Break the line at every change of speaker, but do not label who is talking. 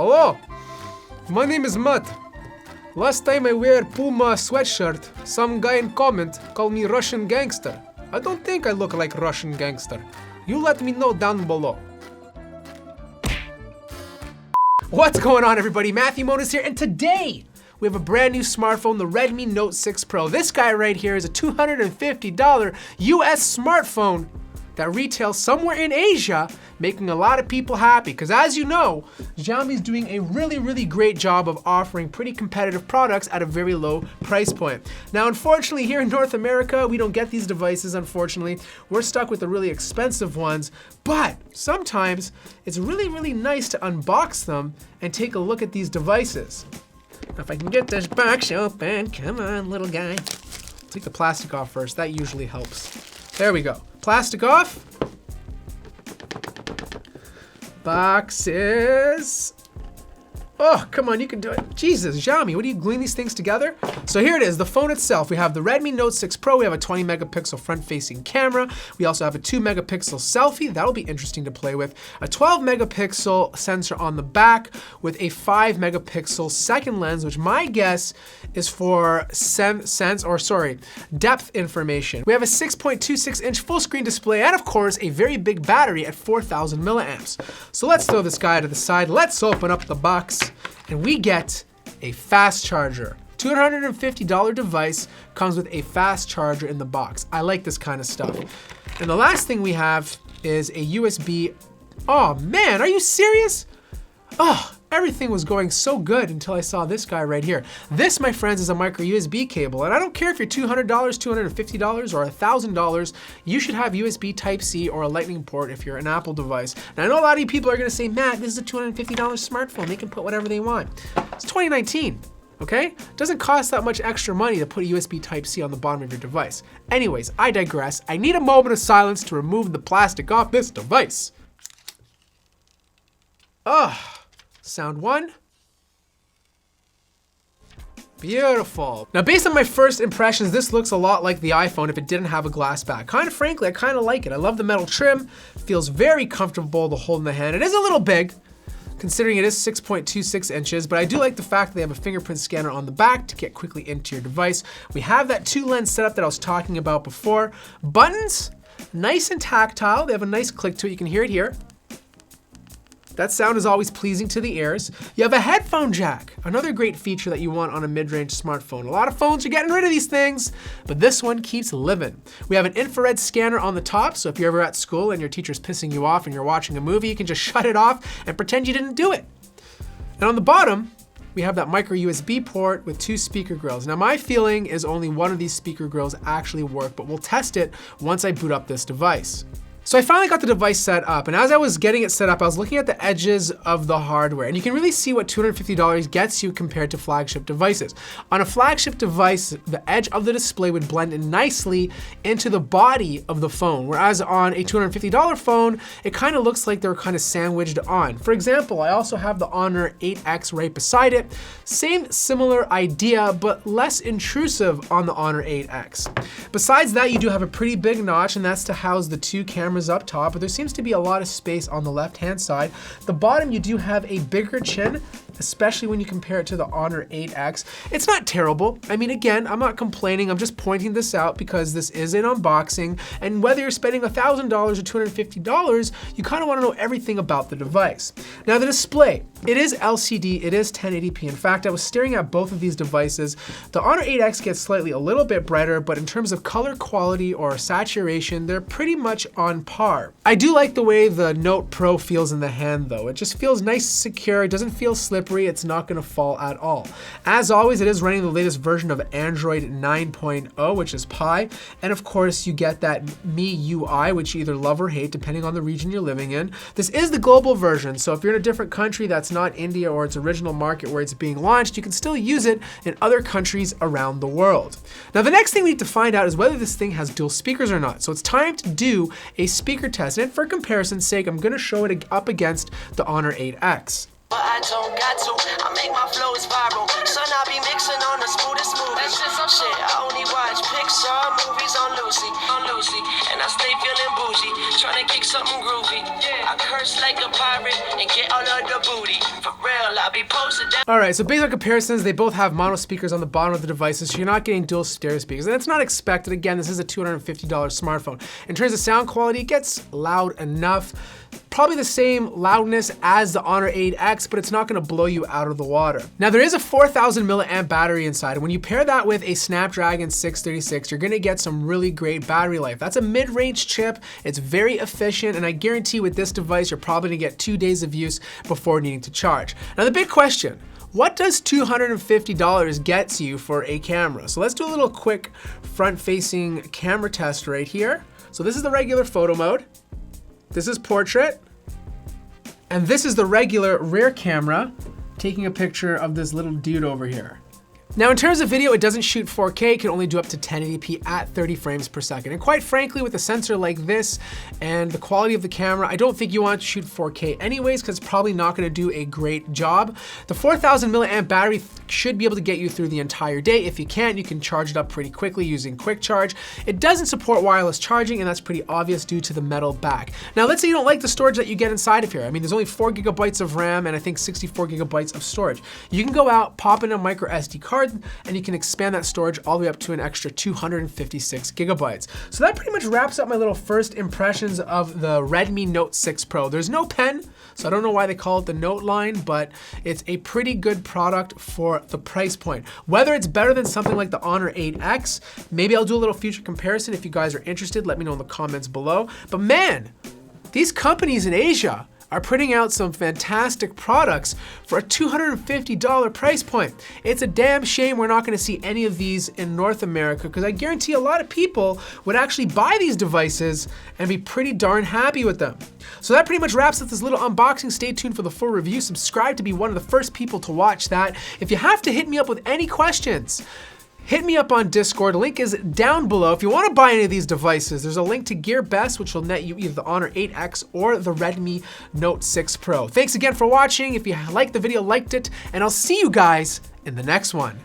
Hello, my name is Matt. Last time I wear Puma sweatshirt, some guy in comment called me Russian gangster. I don't think I look like Russian gangster. You let me know down below. What's going on, everybody? Matthew Moniz here, and today we have a brand new smartphone, the Redmi Note 6 Pro. This guy right here is a $250 US smartphone that retails somewhere in Asia, making a lot of people happy. Because as you know, Xiaomi is doing a really great job of offering pretty competitive products at a very low price point. Now, unfortunately, here in North America, we don't get these devices, unfortunately. We're stuck with the really expensive ones, but sometimes it's really nice to unbox them and take a look at these devices. Now, if I can get this box open, come on, little guy. Take the plastic off first, that usually helps. There we go. Plastic off. Boxes. Oh, come on, you can do it. Jesus, Xiaomi, what are you gluing these things together? So here it is, the phone itself. We have the Redmi Note 6 Pro. We have a 20 megapixel front-facing camera. We also have a 2 megapixel selfie. That'll be interesting to play with. A 12 megapixel sensor on the back with a 5 megapixel second lens, which my guess is for depth information. We have a 6.26 inch full screen display and of course a very big battery at 4,000 milliamps. So let's throw this guy to the side. Let's open up the box. And we get a fast charger. $250 device comes with a fast charger in the box. I like this kind of stuff. And the last thing we have is a USB. Oh man, are you serious? Oh, everything was going so good until I saw this guy right here. This, my friends, is a micro USB cable. And I don't care if you're $200, $250, or $1,000, you should have USB Type-C or a lightning port if you're an Apple device. Now I know a lot of you people are gonna say, Matt, this is a $250 smartphone. They can put whatever they want. It's 2019, okay? It doesn't cost that much extra money to put a USB Type-C on the bottom of your device. Anyways, I digress. I need a moment of silence to remove the plastic off this device. Sound one. Beautiful. Now, based on my first impressions, this looks a lot like the iPhone if it didn't have a glass back. Kind of frankly, I kind of like it. I love the metal trim. Feels very comfortable to hold in the hand. It is a little big, considering it is 6.26 inches, but I do like the fact that they have a fingerprint scanner on the back to get quickly into your device. We have that 2-lens setup that I was talking about before. Buttons, nice and tactile. They have a nice click to it. You can hear it here. That sound is always pleasing to the ears. You have a headphone jack, another great feature that you want on a mid-range smartphone. A lot of phones are getting rid of these things, but this one keeps living. We have an infrared scanner on the top, so if you're ever at school and your teacher's pissing you off and you're watching a movie, you can just shut it off and pretend you didn't do it. And on the bottom, we have that micro USB port with 2 speaker grills. Now my feeling is only one of these speaker grills actually work, but we'll test it once I boot up this device. So I finally got the device set up, and as I was getting it set up, I was looking at the edges of the hardware, and you can really see what $250 gets you compared to flagship devices. On a flagship device, the edge of the display would blend in nicely into the body of the phone, whereas on a $250 phone, it kind of looks like they're kind of sandwiched on. For example, I also have the Honor 8X right beside it. Same similar idea, but less intrusive on the Honor 8X. Besides that, you do have a pretty big notch, and that's to house the 2 cameras up top, but there seems to be a lot of space on the left-hand side. The bottom, you do have a bigger chin, especially when you compare it to the Honor 8X. It's not terrible. I mean, again, I'm not complaining. I'm just pointing this out because this is an unboxing, and whether you're spending $1,000 or $250, you kind of want to know everything about the device. Now, the display, it is LCD, it is 1080p. In fact, I was staring at both of these devices. The Honor 8X gets slightly a little bit brighter, but in terms of color quality or saturation, they're pretty much on par. I do like the way the Note Pro feels in the hand though. It just feels nice, secure, it doesn't feel slippery, it's not gonna fall at all. As always, it is running the latest version of Android 9.0, which is Pie, and of course you get that MIUI, which you either love or hate depending on the region you're living in. This is the global version, so if you're in a different country that's not India or its original market where it's being launched, you can still use it in other countries around the world. Now the next thing we need to find out is whether this thing has dual speakers or not, so it's time to do a speaker test, and for comparison's sake, I'm gonna show it up against the Honor 8X.
But I don't got to, I make my flows viral. Son, I be mixing on the smoothest movies. Shit, I only watch Pixar movies on Lucy, and I stay feeling bougie, trying to kick something groovy. I curse like a pirate and get all of the booty. For real, I be posted down.
All right, so based on comparisons, they both have mono speakers on the bottom of the devices, so you're not getting dual stereo speakers. And that's not expected. Again, this is a $250 smartphone. In terms of sound quality, it gets loud enough. Probably the same loudness as the Honor 8X, but it's not gonna blow you out of the water. Now there is a 4,000 milliamp battery inside, and when you pair that with a Snapdragon 636, you're gonna get some really great battery life. That's a mid-range chip, it's very efficient, and I guarantee with this device, you're probably gonna get 2 days of use before needing to charge. Now the big question, what does $250 get you for a camera? So let's do a little quick front-facing camera test right here. So this is the regular photo mode. This is portrait, and this is the regular rear camera taking a picture of this little dude over here. Now in terms of video, it doesn't shoot 4K, it can only do up to 1080p at 30 frames per second. And quite frankly, with a sensor like this and the quality of the camera, I don't think you want to shoot 4K anyways, because it's probably not gonna do a great job. The 4,000 milliamp battery should be able to get you through the entire day. If you can't, you can charge it up pretty quickly using quick charge. It doesn't support wireless charging, and that's pretty obvious due to the metal back. Now let's say you don't like the storage that you get inside of here. I mean, there's only 4 gigabytes of RAM and I think 64 gigabytes of storage. You can go out, pop in a micro SD card, and you can expand that storage all the way up to an extra 256 gigabytes. So that pretty much wraps up my little first impressions of the Redmi Note 6 Pro. There's no pen, so I don't know why they call it the Note line, but it's a pretty good product for the price point. Whether it's better than something like the Honor 8X, maybe I'll do a little future comparison. If you guys are interested, let me know in the comments below. But man, these companies in Asia are putting out some fantastic products for a $250 price point. It's a damn shame we're not gonna see any of these in North America, because I guarantee a lot of people would actually buy these devices and be pretty darn happy with them. So that pretty much wraps up this little unboxing. Stay tuned for the full review. Subscribe to be one of the first people to watch that. If you have to hit me up with any questions, hit me up on Discord, link is down below. If you wanna buy any of these devices, there's a link to GearBest, which will net you either the Honor 8X or the Redmi Note 6 Pro. Thanks again for watching. If you liked the video, liked it, and I'll see you guys in the next one.